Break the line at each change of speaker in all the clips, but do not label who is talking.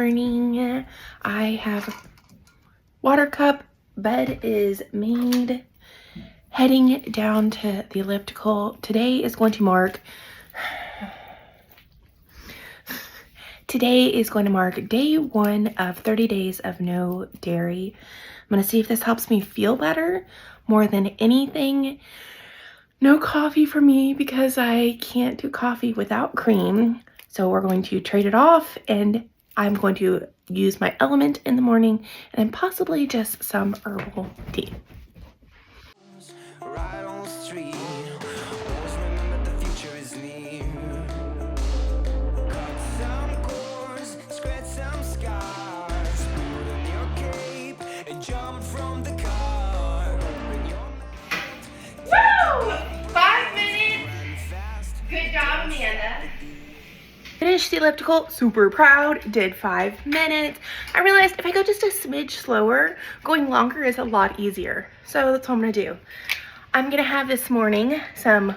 morning. I have a water cup, bed is made, heading down to the elliptical. Today is going to mark day 1 of 30 days of no dairy. I'm gonna see if this helps me feel better more than anything. No coffee for me because I can't do coffee without cream. So we're going to trade it off, and I'm going to use my LMNT in the morning and then possibly just some herbal tea.
Right on the street, always remember the future is near. Cut some cords, scratch some scars, put on your cape and jump from the car.
Woo! 5 minutes! Good job, Amanda. Finished the elliptical, super proud, did 5 minutes. I realized if I go just a smidge slower, going longer is a lot easier. So that's what I'm gonna do. I'm gonna have this morning some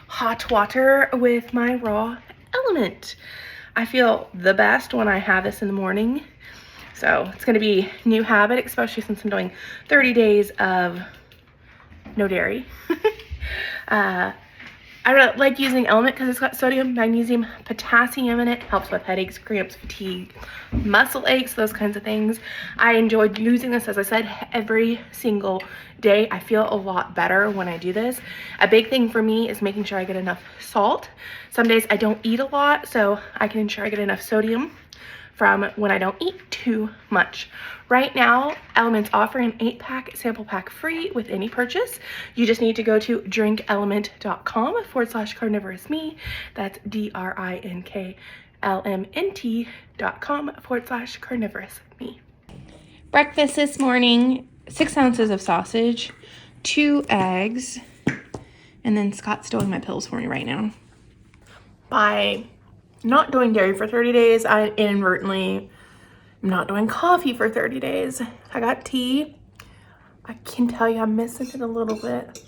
hot water with my raw LMNT. I feel the best when I have this in the morning. So it's gonna be a new habit, especially since I'm doing 30 days of no dairy. I really like using LMNT because it's got sodium, magnesium, potassium in it. Helps with headaches, cramps, fatigue, muscle aches, those kinds of things. I enjoyed using this, as I said, every single day. I feel a lot better when I do this. A big thing for me is making sure I get enough salt. Some days I don't eat a lot, so I can ensure I get enough sodium from when I don't eat too much. Right now, LMNT's offering an 8-pack sample pack free with any purchase. You just need to go to drinklmnt.com/carnivorousme. That's drinklmnt.com/carnivorousme. Breakfast this morning, 6 ounces of sausage, 2 eggs, and then Scott's doing my pills for me right now. By not doing dairy for 30 days, I inadvertently am not doing coffee for 30 days. I got tea. I can tell you I'm missing it a little bit.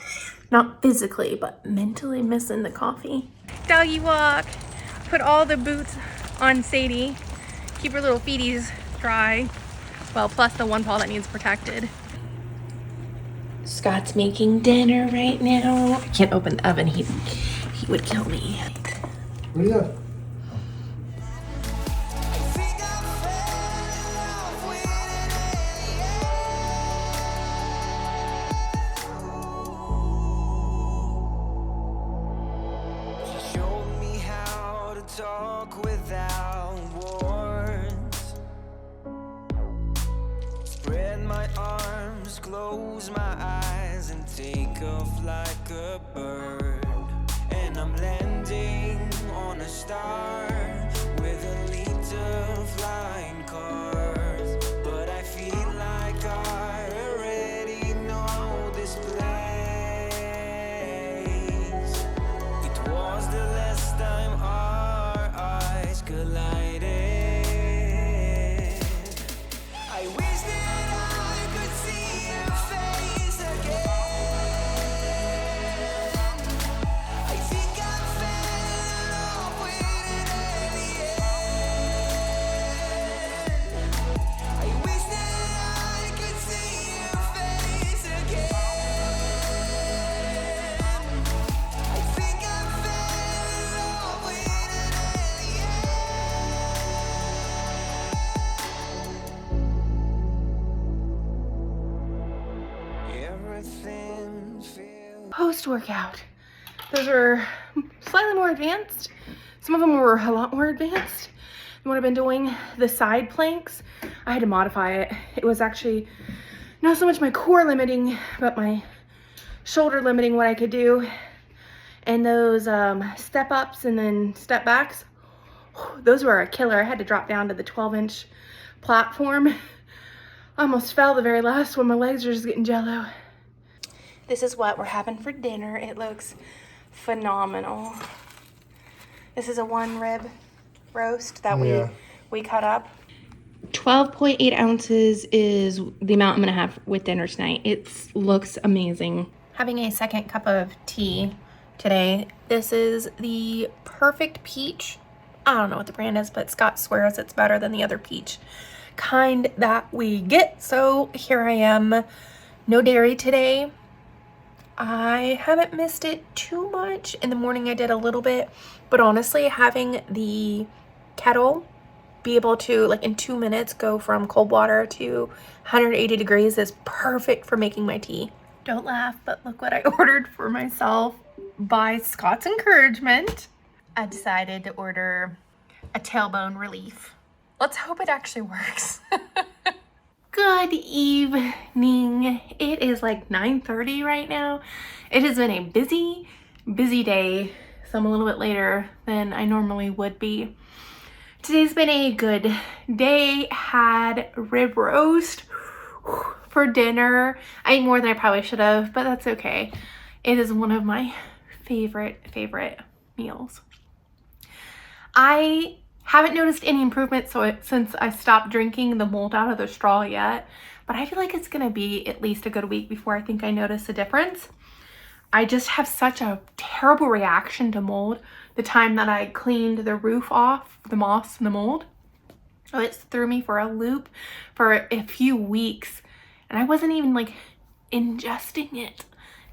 Not physically, but mentally missing the coffee. Doggy walk. Put all the boots on Sadie. Keep her little feeties dry. Well, plus the one paw that needs protected. Scott's making dinner right now. I can't open the oven. He would kill me.
What do you got?
Talk without words. Spread my arms, close my eyes, and take off like a bird. And I'm landing on a star with a lead of flying cars. But I feel like I already know this place. It was the last time collided. I wish that I could see your face again. I think I fell in love with it at the end. I wish that I could see your face again. I think I fell in love with it at the end.
Post-workout. Those were slightly more advanced. Some of them were a lot more advanced than what I've been doing. The side planks, I had to modify it. It was actually not so much my core limiting, but my shoulder limiting what I could do. And those step ups and then step backs, those were a killer. I had to drop down to the 12-inch platform. I almost fell the very last one. My legs are just getting jello. This is what we're having for dinner. It looks phenomenal. This is a 1-rib roast that we cut up. 12.8 ounces is the amount I'm gonna have with dinner tonight. It looks amazing. Having a second cup of tea today. This is the Perfect Peach I don't know what the brand is, but Scott swears it's better than the other peach kind that we get. So here I am, no dairy today. I haven't missed it too much. In the morning I did a little bit, but honestly having the kettle be able to, like, in 2 minutes go from cold water to 180 degrees is perfect for making my tea. Don't laugh, but look what I ordered for myself by Scott's encouragement. I decided to order a tailbone relief. Let's hope it actually works. Good evening. It is like 9:30 right now. It has been a busy day, so I'm a little bit later than I normally would be. Today's been a good day. Had rib roast for dinner. I ate more than I probably should have, but that's okay. It is one of my favorite meals. I haven't noticed any improvement since I stopped drinking the mold out of the straw yet, but I feel like it's gonna be at least a good week before I think I notice a difference. I just have such a terrible reaction to mold. The time that I cleaned the roof off, the moss and the mold, it threw me for a loop for a few weeks, and I wasn't even like ingesting it.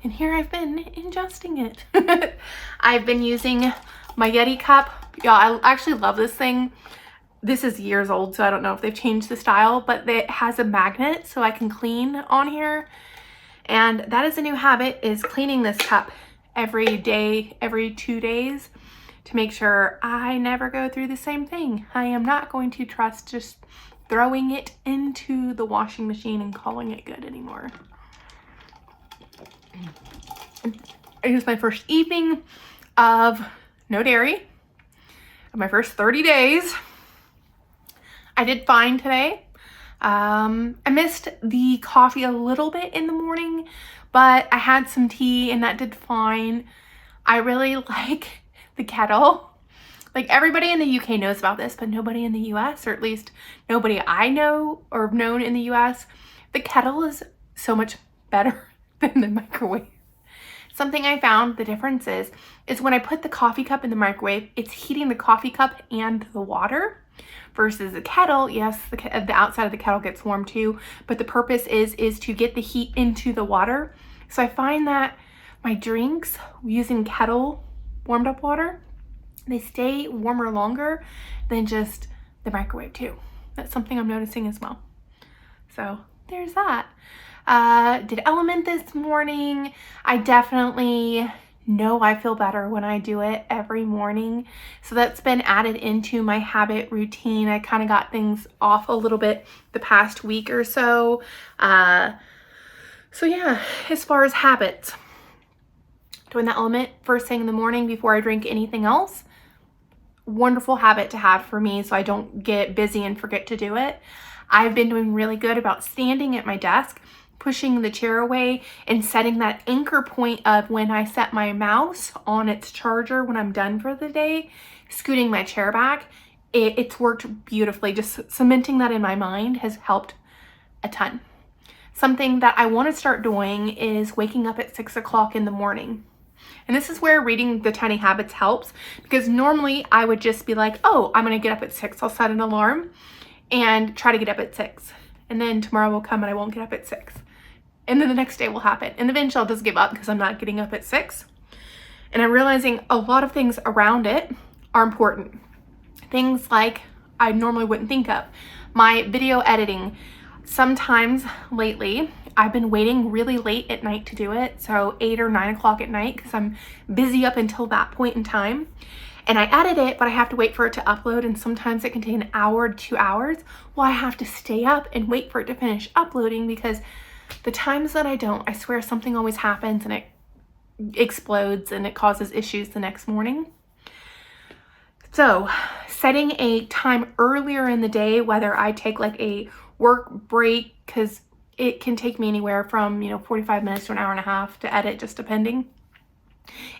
And here I've been ingesting it. I've been using my Yeti cup. Y'all, I actually love this thing. This is years old, so I don't know if they've changed the style, but it has a magnet so I can clean on here. And that is a new habit, is cleaning this cup every day, every 2 days, to make sure I never go through the same thing. I am not going to trust just throwing it into the washing machine and calling it good anymore. It was my first evening of no dairy, my first 30 days. I did fine today. I missed the coffee a little bit in the morning, but I had some tea and that did fine. I really like the kettle. Like, everybody in the UK knows about this, but nobody in the US, or at least nobody I know or have known in the US. The kettle is so much better than the microwave. Something I found the difference is when I put the coffee cup in the microwave, it's heating the coffee cup and the water, versus the kettle. Yes, the outside of the kettle gets warm too, but the purpose is to get the heat into the water. So I find that my drinks using kettle warmed up water, they stay warmer longer than just the microwave too. That's something I'm noticing as well. So there's that. Did LMNT this morning. I definitely know I feel better when I do it every morning. So that's been added into my habit routine. I kind of got things off a little bit the past week or so. So yeah, as far as habits, doing the LMNT first thing in the morning before I drink anything else, wonderful habit to have for me so I don't get busy and forget to do it. I've been doing really good about standing at my desk, pushing the chair away, and setting that anchor point of when I set my mouse on its charger when I'm done for the day, scooting my chair back. It's worked beautifully. Just cementing that in my mind has helped a ton. Something that I want to start doing is waking up at 6 o'clock in the morning. And this is where reading the Tiny Habits helps, because normally I would just be like, oh, I'm going to get up at 6. I'll set an alarm and try to get up at 6. And then tomorrow will come and I won't get up at 6. And then the next day will happen. And eventually I'll just give up because I'm not getting up at 6. And I'm realizing a lot of things around it are important. Things like I normally wouldn't think of. My video editing. Sometimes lately, I've been waiting really late at night to do it. So 8 or 9 o'clock at night, because I'm busy up until that point in time. And I edit it, but I have to wait for it to upload. And sometimes it can take an hour to 2 hours. Well, I have to stay up and wait for it to finish uploading, because the times that I don't, I swear something always happens and it explodes and it causes issues the next morning. So setting a time earlier in the day, whether I take like a work break, because it can take me anywhere from 45 minutes to an hour and a half to edit, just depending.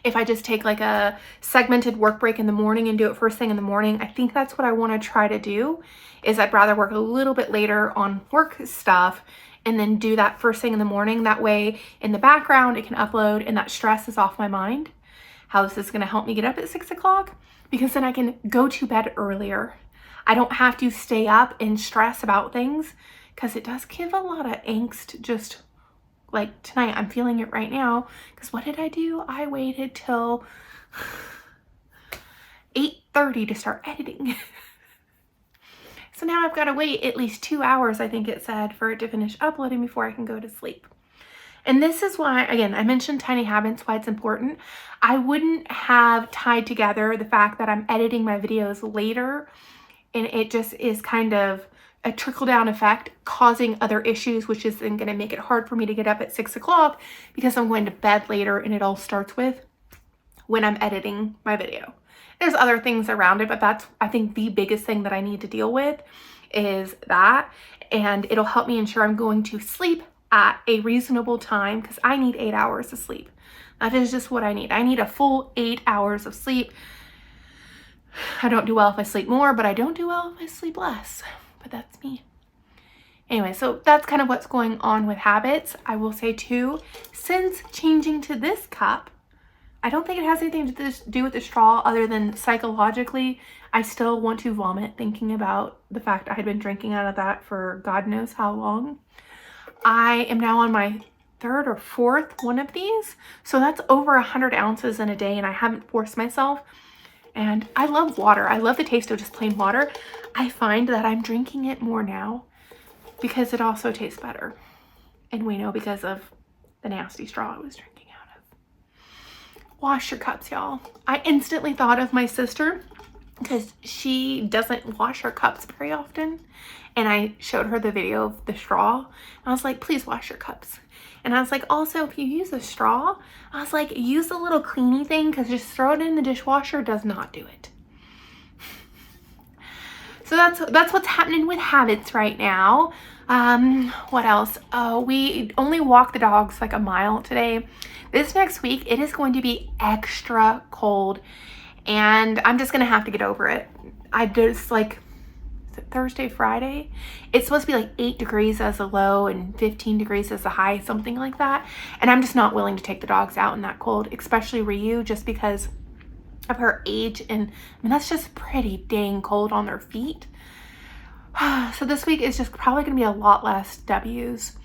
If I just take like a segmented work break in the morning and do it first thing in the morning, I think that's what I want to try to do. Is I'd rather work a little bit later on work stuff and then do that first thing in the morning. That way in the background it can upload and that stress is off my mind. how this is going to help me get up at 6 o'clock, because then I can go to bed earlier. I don't have to stay up and stress about things, because it does give a lot of angst. Just like tonight, I'm feeling it right now, because what did I do? I waited till 8:30 to start editing. So now I've got to wait at least 2 hours, I think it said, for it to finish uploading before I can go to sleep. And this is why, again, I mentioned tiny habits, why it's important. I wouldn't have tied together the fact that I'm editing my videos later, and it just is kind of a trickle-down effect causing other issues, which is then going to make it hard for me to get up at 6 o'clock because I'm going to bed later, and it all starts with when I'm editing my video. There's other things around it, but that's, I think, the biggest thing that I need to deal with is that, and it'll help me ensure I'm going to sleep at a reasonable time, because I need 8 hours of sleep. That is just what I need. I need a full 8 hours of sleep. I don't do well if I sleep more, but I don't do well if I sleep less. But that's me. Anyway, so that's kind of what's going on with habits. I will say too, since changing to this cup, I don't think it has anything to do with the straw other than psychologically, I still want to vomit thinking about the fact I had been drinking out of that for God knows how long. I am now on my 3rd or 4th one of these. So that's over 100 ounces in a day, and I haven't forced myself. And I love water. I love the taste of just plain water. I find that I'm drinking it more now because it also tastes better. And we know because of the nasty straw I was drinking out of. Wash your cups, y'all. I instantly thought of my sister because she doesn't wash her cups very often. And I showed her the video of the straw. I was like, please wash your cups. And I was like, also, if you use a straw, I was like, use a little cleany thing, because just throw it in the dishwasher does not do it. So that's what's happening with habits right now. What else? Oh, we only walk the dogs like a mile today. This next week, it is going to be extra cold, and I'm just going to have to get over it. I just like... Thursday, Friday, it's supposed to be like 8 degrees as a low and 15 degrees as a high, something like that. And I'm just not willing to take the dogs out in that cold, especially Ryu, just because of her age. And I mean, that's just pretty dang cold on their feet. So this week is just probably going to be a lot less W's.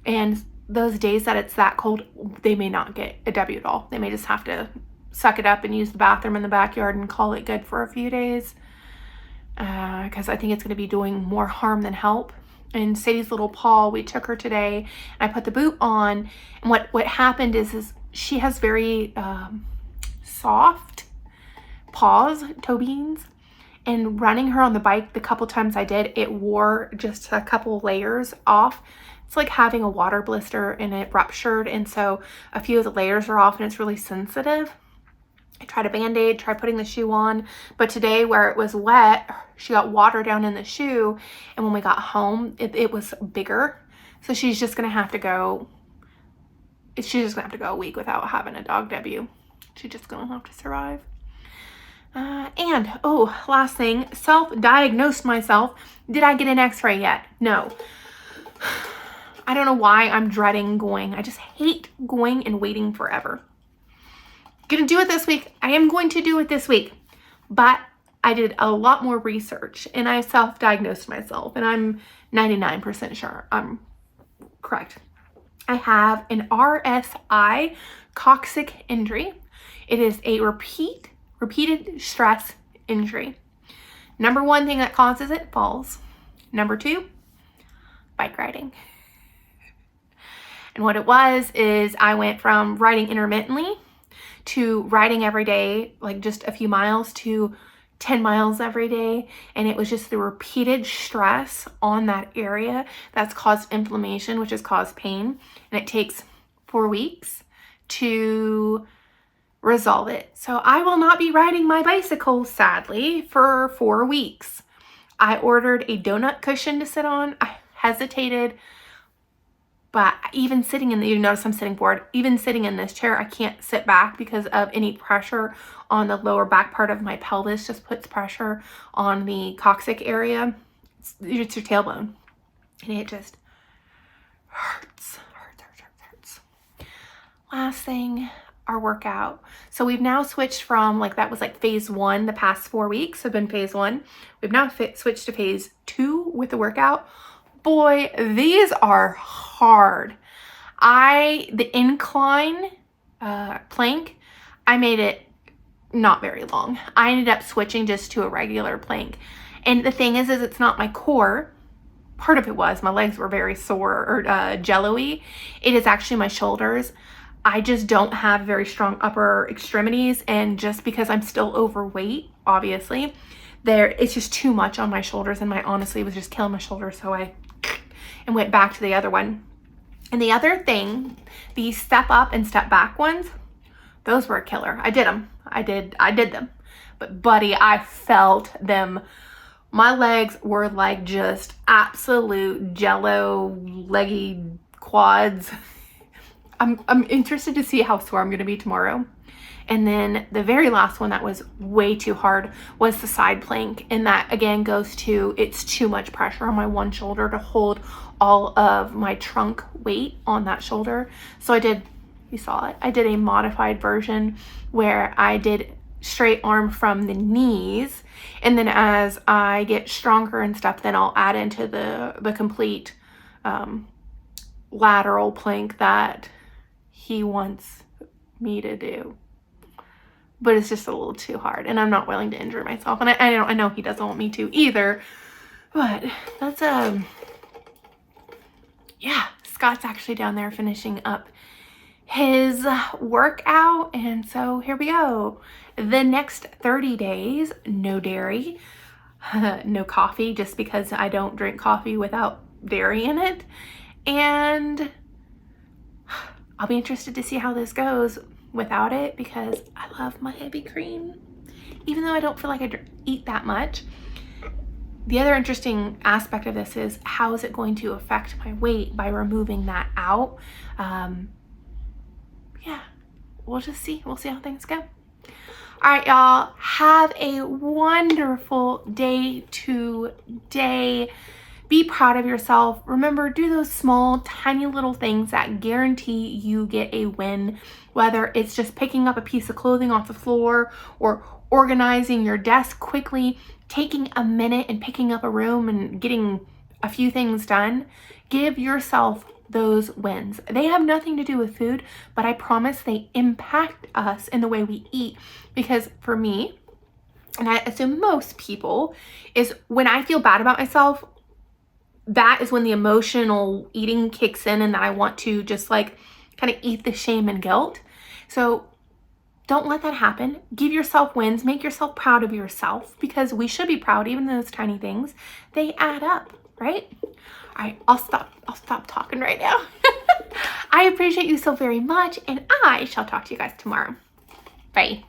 And those days that it's that cold, they may not get a W at all. They may just have to suck it up and use the bathroom in the backyard and call it good for a few days. Because I think it's going to be doing more harm than help. And Sadie's little paw, we took her today, and I put the boot on, and what happened is she has very soft paws, toe beans, and running her on the bike the couple times I did, it wore just a couple layers off. It's like having a water blister, and it ruptured, and so a few of the layers are off, and it's really sensitive. I tried a Band-Aid, tried putting the shoe on, but today where it was wet, she got water down in the shoe, and when we got home, it was bigger. So she's just gonna have to go, a week without having a dog W. She's just gonna have to survive. And, oh, last thing, self-diagnosed myself. Did I get an x-ray yet? No. I don't know why I'm dreading going. I just hate going and waiting forever. Gonna do it this week. I am going to do it this week, but I did a lot more research and I self-diagnosed myself, and I'm 99% sure I'm correct. I have an RSI, coccyx injury. It is a repeated stress injury. Number one thing that causes it, falls. Number two, bike riding. And what it was is I went from riding intermittently to riding every day, like just a few miles, to 10 miles every day. And it was just the repeated stress on that area that's caused inflammation, which has caused pain. And it takes 4 weeks to resolve it. So I will not be riding my bicycle, sadly, for 4 weeks. I ordered a donut cushion to sit on. I hesitated. But even sitting in you notice I'm sitting forward, even sitting in this chair, I can't sit back because of any pressure on the lower back part of my pelvis. Just puts pressure on the coccyx area. It's your tailbone. And it just hurts. Last thing, our workout. So we've now switched from like, that was like phase 1. The past 4 weeks have been phase 1. We've now switched to phase 2 with the workout. Boy, these are hard. The incline plank, I made it not very long. I ended up switching just to a regular plank. And the thing is it's not my core. Part of it was my legs were very sore or jello-y. It is actually my shoulders. I just don't have very strong upper extremities, and just because I'm still overweight, obviously, it's just too much on my shoulders, and honestly was just killing my shoulders, so I went back to the other one. And the other thing, these step up and step back ones, those were a killer. I did them. I did them. But buddy, I felt them. My legs were like just absolute jello leggy quads. I'm interested to see how sore I'm going to be tomorrow. And then the very last one that was way too hard was the side plank. And that again goes to, it's too much pressure on my one shoulder to hold all of my trunk weight on that shoulder. So you saw it, I did a modified version where I did straight arm from the knees. And then as I get stronger and stuff, then I'll add into the complete lateral plank that he wants me to do. But it's just a little too hard, and I'm not willing to injure myself. And I know he doesn't want me to either, but that's yeah, Scott's actually down there finishing up his workout, and so here we go. The next 30 days, no dairy, no coffee, just because I don't drink coffee without dairy in it. And I'll be interested to see how this goes without it, because I love my heavy cream, even though I don't feel like I eat that much. The other interesting aspect of this is how is it going to affect my weight by removing that out. Yeah, we'll just see. We'll see how things go. All right, y'all, have a wonderful day today. Be proud of yourself. Remember, do those small, tiny little things that guarantee you get a win, whether it's just picking up a piece of clothing off the floor or organizing your desk quickly, taking a minute and picking up a room and getting a few things done. Give yourself those wins. They have nothing to do with food, but I promise they impact us in the way we eat. Because for me, and I assume most people, is when I feel bad about myself, that is when the emotional eating kicks in, and that I want to just like kind of eat the shame and guilt. So don't let that happen. Give yourself wins. Make yourself proud of yourself, because we should be proud. Even those tiny things, they add up, right? All right, I'll stop talking right now. I appreciate you so very much, and I shall talk to you guys tomorrow. Bye.